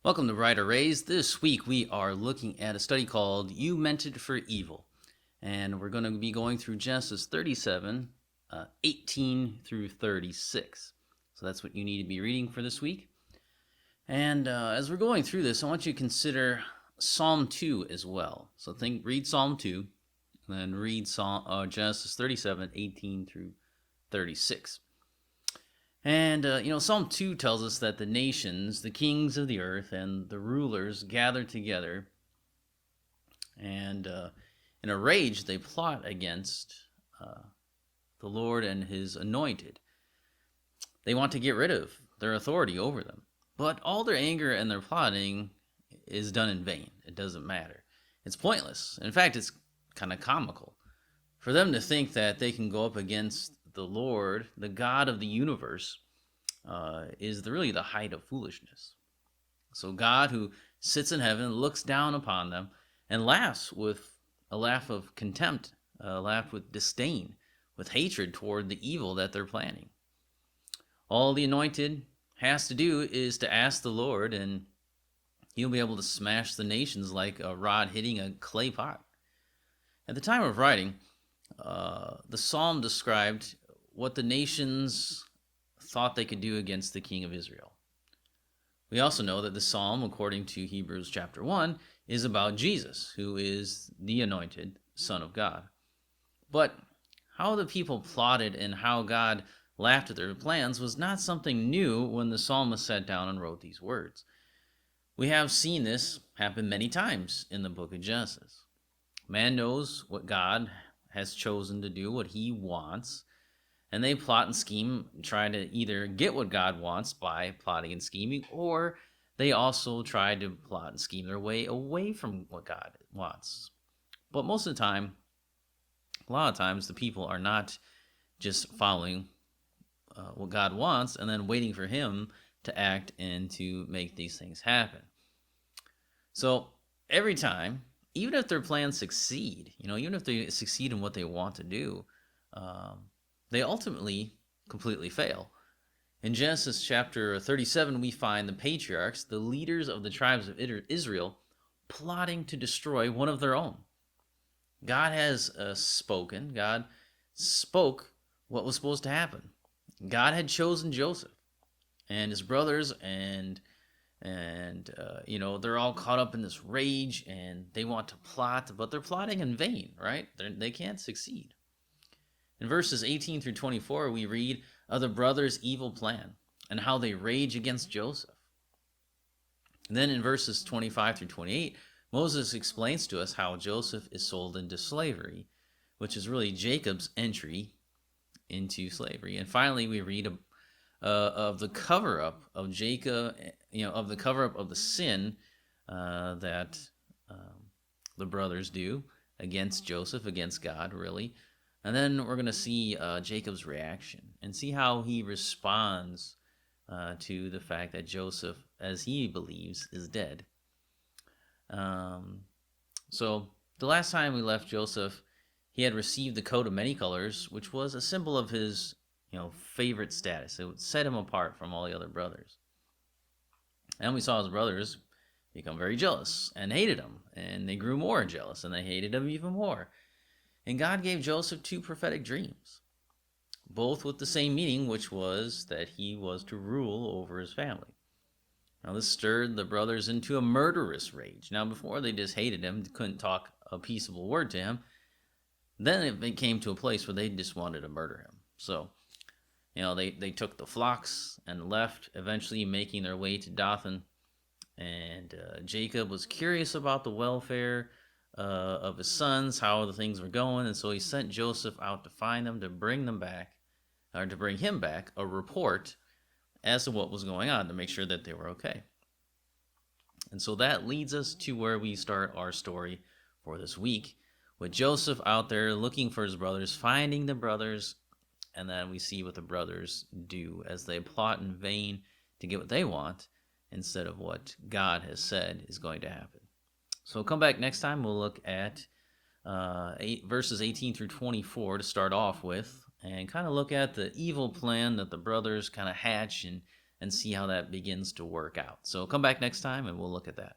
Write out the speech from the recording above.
Welcome to Writer Raised. This week we are looking at a study called You Meant It for Evil. And we're going to be going through Genesis 37, 18 through 36. So that's what you need to be reading for this week. And as we're going through this, I want you to consider Psalm 2 as well. So read Psalm 2, and then read Genesis 37, 18 through 36. And, Psalm 2 tells us that the nations, the kings of the earth, and the rulers gather together, and in a rage they plot against the Lord and his anointed. They want to get rid of their authority over them. But all their anger and their plotting is done in vain. It doesn't matter. It's pointless. In fact, it's kind of comical. For them to think that they can go up against the Lord, the God of the universe, is really the height of foolishness. So God, who sits in heaven, looks down upon them and laughs with a laugh of contempt, a laugh with disdain, with hatred toward the evil that they're planning. All the anointed has to do is to ask the Lord, and he'll be able to smash the nations like a rod hitting a clay pot. At the time of writing, the psalm described what the nations thought they could do against the king of Israel. We also know that the psalm, according to Hebrews chapter 1, is about Jesus, who is the anointed Son of God. But how the people plotted and how God laughed at their plans was not something new when the psalmist sat down and wrote these words. We have seen this happen many times in the book of Genesis. Man knows what God has chosen to do, what he wants, and they plot and scheme, try to either get what God wants by plotting and scheming, or they also try to plot and scheme their way away from what God wants. But most of the time, a lot of times, the people are not just following what God wants and then waiting for him to act and to make these things happen. So every time, even if their plans succeed, even if they succeed in what they want to do, they ultimately completely fail. In Genesis chapter 37, we find the patriarchs, the leaders of the tribes of Israel, plotting to destroy one of their own. God has spoken. God spoke what was supposed to happen. God had chosen Joseph and his brothers, and they're all caught up in this rage, and they want to plot, but they're plotting in vain, right? They can't succeed. In verses 18 through 24, we read of the brothers' evil plan and how they rage against Joseph. And then in verses 25 through 28, Moses explains to us how Joseph is sold into slavery, which is really Jacob's entry into slavery. And finally, we read of the cover-up of Jacob, of the cover-up of the sin that the brothers do against Joseph, against God, really. And then we're going to see Jacob's reaction and see how he responds to the fact that Joseph, as he believes, is dead. So the last time we left Joseph, he had received the coat of many colors, which was a symbol of his favorite status. It would set him apart from all the other brothers. And we saw his brothers become very jealous and hated him, and they grew more jealous, and they hated him even more. And God gave Joseph two prophetic dreams, both with the same meaning, which was that he was to rule over his family. Now, this stirred the brothers into a murderous rage. Now, before they just hated him, couldn't talk a peaceable word to him. Then it came to a place where they just wanted to murder him. So, they took the flocks and left, eventually making their way to Dothan. And Jacob was curious about the welfare of his sons, how the things were going, and so he sent Joseph out to find them, to bring him back a report as to what was going on, to make sure that they were okay. And so that leads us to where we start our story for this week, with Joseph out there looking for his brothers, finding the brothers, and then we see what the brothers do as they plot in vain to get what they want instead of what God has said is going to happen. So come back next time. We'll look at verses 18 through 24 to start off with, and kind of look at the evil plan that the brothers kind of hatch and and see how that begins to work out. So come back next time and we'll look at that.